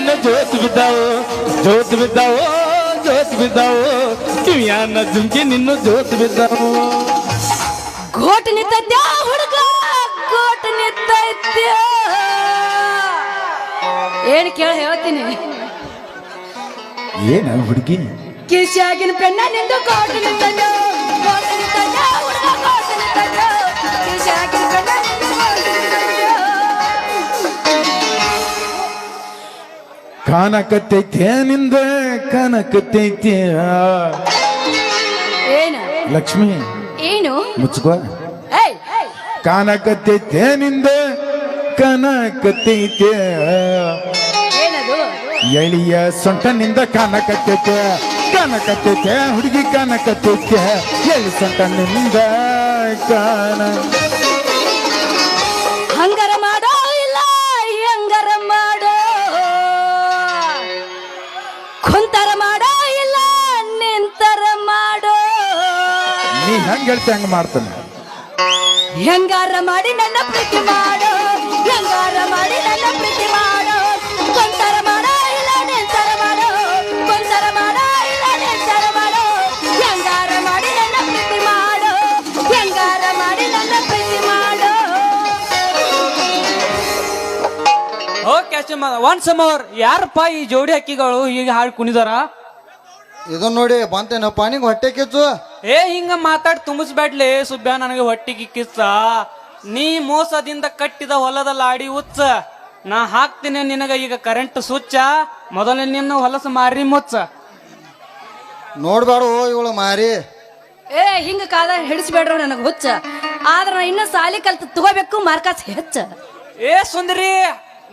ನಿನ್ನ ಜೋತ್ ಬಿದ್ದಾವು ಕಿವಿಯಾನ ಜುಮ್ಕಿ ನಿನ್ನ ಜೋತ್ ಬಿದ್ದಾವು. ಗೋಟ್ ನಿಂತೈತ್ಯ ಹುಡುಗ ಗೋಟ್ ನಿಂತೈತ್ಯ ಏನ್ ಕೇಳ ಹೇಳ್ತೀನಿ. ಏನ ಹುಡುಗಿ ಕಿಶಾಗಿನ ಪೆಣ್ಣ ನಿಂದು ಗೋಟ್ ನಿಂತೈತ್ಯ ಗೋಟ್ ನಿಂತೈತ್ಯ ಹುಡುಗ ಗೋಟ್ ನಿಂತೈತ್ಯ ಕಿಶಾಗಿನ ಪೆಣ್ಣ ನಿಂದು ಗೋಟ್ ನಿಂತೈತ್ಯ. ಕಾಣಕತ್ತೈತೆ ನಿಂದ ಕಾಣಕತ್ತೈತೆ ಏನ ಲಕ್ಷ್ಮಿ ಏನು ಮುಚ್ಕೋ. ಕಾಣಕತ್ತೈತೆ ನಿಂದ ಕಾಣಕತ್ತೈತೆ ಏನದು ಎಳಿಯ ಸೊಂಟನಿಂದ ಕಾಣಕತ್ತೈತೆ ಹುಡುಗಿ ಕಾಣಕತ್ತೈತೆ ಎಳಿ ಸೊಂಟನಿಂದ ಕಾಣ. ಹಂಗರ ಮಾಡೋ ಇಲ್ಲ ಹೆಂಗರ ಮಾಡೋ ಕುಂತರ ಮಾಡೋ ಇಲ್ಲ ನಿಂತರ ಮಾಡೋ. ನೀ ಹೆಂಗ್ ಹೇಳ್ತಿ ಹಂಗ ಮಾಡ್ತಾನೆ. ಹೆಂಗಾರ ಮಾಡಿ ನನ್ನ ಪ್ರೀತಿ ಮಾಡೋ ಹೆಂಗಾರ ಮಾಡಿ ನನ್ನ ಪ್ರೀತಿ ಮಾಡೋ ಕುಂತರ ಮಾಡೋ ಇಲ್ಲ ನಿಂತರ ಮಾಡೋ ಕುಂತರ ಮಾಡೋ ಇಲ್ಲ ನಿಂತರ ಮಾಡೋ ಹೆಂಗಾರ ಮಾಡಿ ನನ್ನ ಪ್ರೀತಿ ಮಾಡೋ ಹೆಂಗಾರ ಮಾಡಿ ನನ್ನ ಪ್ರೀತಿ ಮಾಡೋ. ಓಕೆ ಒನ್ಸ್ ಮೋರ್ ಯಾರಪ್ಪ ಈ ಜೋಡಿ ಹಕ್ಕಿಗಳು ಈಗ ಹಾಡು ಕುಣಿದಾರ? ಇದನ್ನ ನೋಡಿ ಬಂತೇನಪ್ಪ ನಿಂಗೆ ಹೊಟ್ಟೆ ಕಿಚ್ಚು. ಹಿಂಗ ಮಾತಾಡಿ ತುಂಬಿಸ್ಬೇಡ್ಲಿ ಸುಬ್ಬ್ಯಾ, ನನಗೆ ಹೊಟ್ಟಿಗೆ ಕಿಚ್ಚ. ನೀ ಮೋಸದಿಂದ ಕಟ್ಟಿದ ಹೊಲದ ಲಾಡಿ ಉಚ್ಚ. ನಾ ಹಾಕ್ತೀನಿ ನಿನಗ ಈಗ ಕರೆಂಟ್ ಸ್ವಿಚ್. ಮೊದಲ ನಿನ್ನ ಹೊಲಸ ಮಾರಿ ಮುಚ್ಚ. ನೋಡ್ಬೇಡ ಇವಳು ಮಾರಿ. ಹಿಂಗ ಕಾದ ಹಿಡಿಸ್ಬೇಡ್ರ ನನಗೆ ಹುಚ್ಚ. ಆದ್ರ ನಾ ಇನ್ನ ಸಾಲಿ ಕಲ್ತು ತಗೋಬೇಕು ಮಾರ್ಕಾಸ್ ಹೆಚ್ಚ. ಸುಂದರಿ,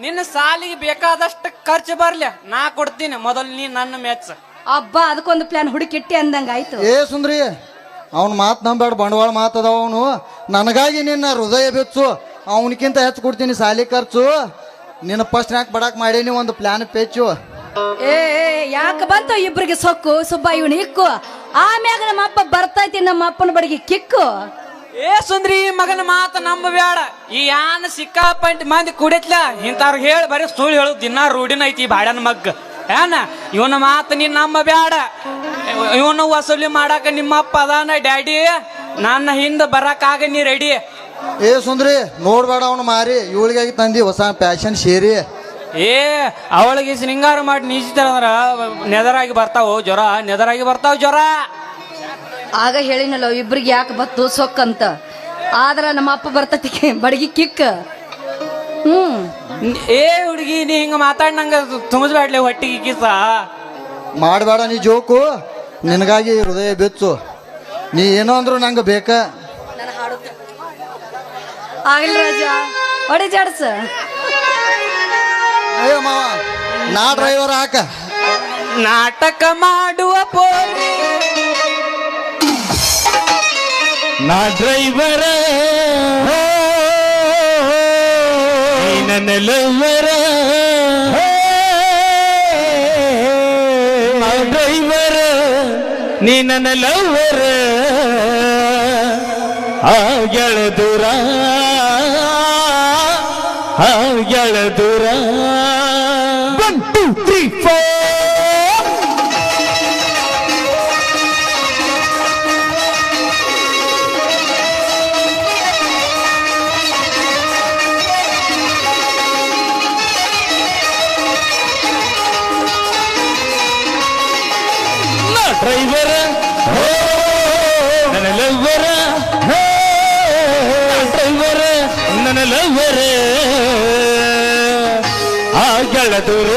ನಿನ್ನ ಸಾಲಿಗೆ ಬೇಕಾದಷ್ಟು ಖರ್ಚು ಬರ್ಲಿ, ನಾ ಕೊಡ್ತೀನಿ. ಮೊದಲು ನೀ ನನ್ನ ಮೆಚ್ಚ. ಅಬ್ಬಾ ಅದಕ್ಕೊಂದು ಪ್ಲಾನ್ ಹುಡುಕಿಟ್ಟಿ ಅಂದಂಗ ಆಯ್ತು. ಸುಂದ್ರಿ, ಅವನ್ ಮಾತ್ ನಂಬೇಡ, ಬಂಡವಾಳ ಮಾತದವ ಅವನು. ನನಗಾಗಿ ನಿನ್ನ ಹೃದಯ ಬೆಚ್ಚು, ಅವನಕ್ಕಿಂತ ಹೆಚ್ಚು ಕೊಡ್ತೀನಿ ಸಾಲಿ ಖರ್ಚು. ನಿನ್ನ ಫಸ್ಟ್ ರ್ಯಾಂಕ್ ಬಡಾಕ್ ಮಾಡೀನಿ ಒಂದು ಪ್ಲಾನ್ ಪೆಚ್ಚು. ಯಾಕೆ ಬಂತು ಇಬ್ರಿಗೆ ಸೊಕ್ಕು ಸುಬ್ಬ ಇವನು ಇಕ್ಕು. ಆಮ್ಯಾಗ ನಮ್ಮ ಅಪ್ಪ ಬರ್ತೈತಿ ನಮ್ಮ ಅಪ್ಪನ ಬಡಿಗೆ ಕಿಕ್ಕು. ಸುಂದ್ರಿ, ಮಗನ ಮಾತ ನಂಬ ಬೇಡ. ಈ ಯಾನ ಸಿಕ್ಕಾಪಂಟ್ ಮಂದಿ ಕುಡಿತ್ಲ ಇಂಥವ್ರಿಗೆ ಹೇಳಿ ಬರೀ ಸುಳ್ಳು ಹೇಳು ದಿನ ರೂಢಿನ ಐತಿ ಬಾಡ್ಯನ ಮಗ್ಗ. ಏನ ಇವನ ಮಾತು ನೀನ್ ನಂಬ ಬೇಡ. ಇವನು ವಸೂಲಿ ಮಾಡಾಕ ನಿಮ್ಮಪ್ಪ ಅದಾನ ಡ್ಯಾಡಿ, ನನ್ನ ಹಿಂದ ಬರಕಾಗ ನೀ ರೆಡಿ. ಸುಂದ್ರಿ ನೋಡ್ಬೇಡ ಅವನು ಮಾರಿ, ಇವಳಿಗಾಗಿ ತಂದಿ ಹೊಸ ಫ್ಯಾಷನ್ ಸೇರಿ. ಅವಳಿಗೆ ಶೃಂಗಾರ ಮಾಡಿ ನೀಜಿತಾರ ಅಂದ್ರ ನೆದರಾಗಿ ಬರ್ತಾವ ಜ್ವರ. ಆಗ ಹೇಳಿನಲ್ಲ ಇಬ್ರಿಗೆ ಯಾಕೆ ಬತ್ತು ಸೊಕ್ಕಂತ. ಆದ್ರ ನಮ್ಮ ಅಪ್ಪ ಬರ್ತತಿ ಬಡಗಿ ಕಿಕ್. ಹುಡುಗಿ, ನೀ ಹಿಂಗ ಮಾತಾಡ್ ನಂಗ ತುಂಬಿಸ್ಬೇಡ್ಲಿ ಹೊಟ್ಟಿಗೆ ಕಿಸ. ಮಾಡಬೇಡ ನೀ ಜೋಕು, ನಿನಗಾಗಿ ಹೃದಯ ಬೆಚ್ಚು. ನೀ ಏನೋ ಅಂದ್ರು ನಂಗೆ ಬೇಕ. ಆಗಲಿ ರಾಜ ಹೊಡಿ ಜಾಡ್ಸ. ಅಯ್ಯೋ ಮಾವ, ನಾ ಡ್ರೈವರ್ ಹಾಕ. ನಾಟಕ ಮಾಡುವ ಪೋರಿ ನಾ ಡ್ರೈವರ ನನ್ನ ಲವ್ವರ. ಡ್ರೈವರ ನೀ ನನ್ನ ಲವ್ವರ. ಗೆಳ ದೂರ ಗೆಳ ದೂರ. 1 2 3 4 ಡ್ರೈವರ ನನ್ನ ಲವ್ವರ. ಡ್ರೈವರ ನನ್ನ ಲವ್ವರ. ಗೆಳದೂರ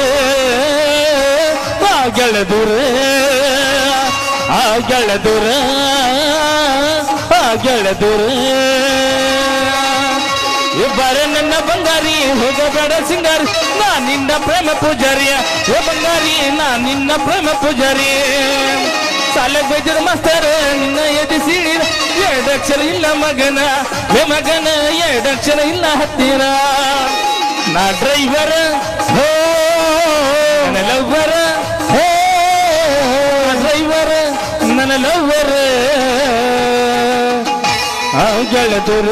ಗೆಳದೂರ ಗೆಳದೂರ ಗೆಳದೂರ. ಇಬ್ಬರ ನನ್ನ ಬಂಗಾರಿ ಹೋಗಬೇಡ ಸಿಂಗಾರಿ, ನಾ ನಿನ್ನ ಪ್ರೇಮ ಪೂಜಾರಿಯ. ಬಂಗಾರಿ ನಾ ನಿನ್ನ ಪ್ರೇಮ ಪೂಜಾರಿ. ಸಾಲ ಬೈದ್ರ ಮಾಸ್ತರ ನಿನ್ನ ಎದಿಸಿ 2 ಅಕ್ಷರ ಇಲ್ಲ ಮಗನ. ಮಗನ 2 ಅಕ್ಷರ ಇಲ್ಲ ಹತ್ತಿರ. ನಾ ಡ್ರೈವರ ನನ್ನ ಲವ್ವರ. ಡ್ರೈವರ ನನ್ನ ಲವ್ವರ. ಗೆಳದೂರ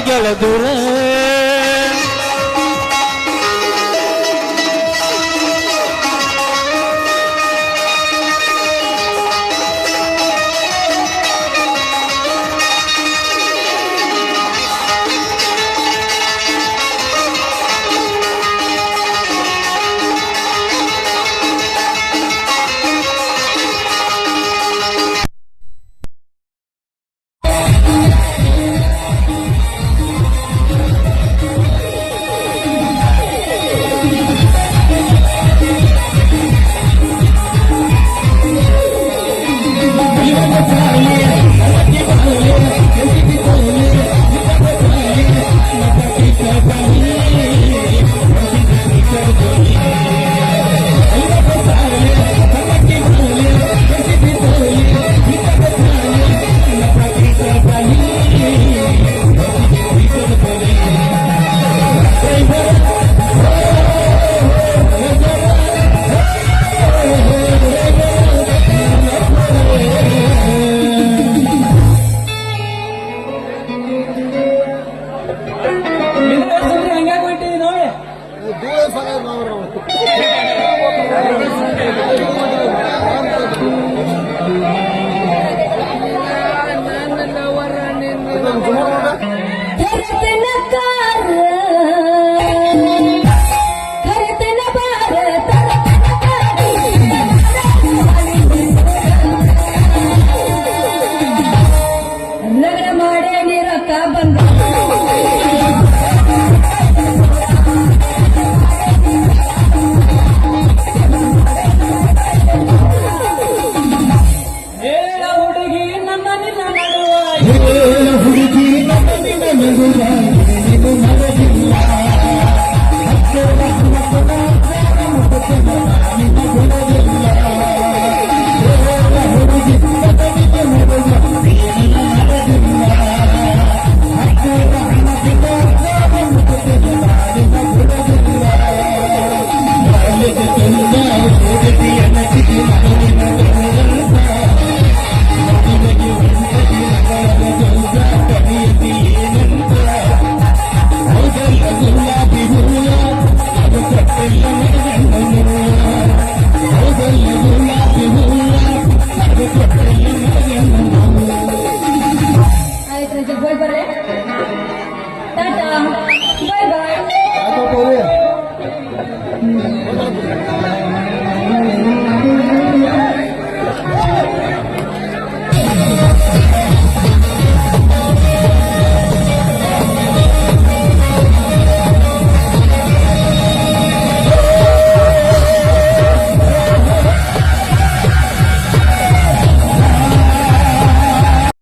ಗೆಳದೂರ. ಹೊರತನ ಕಾರ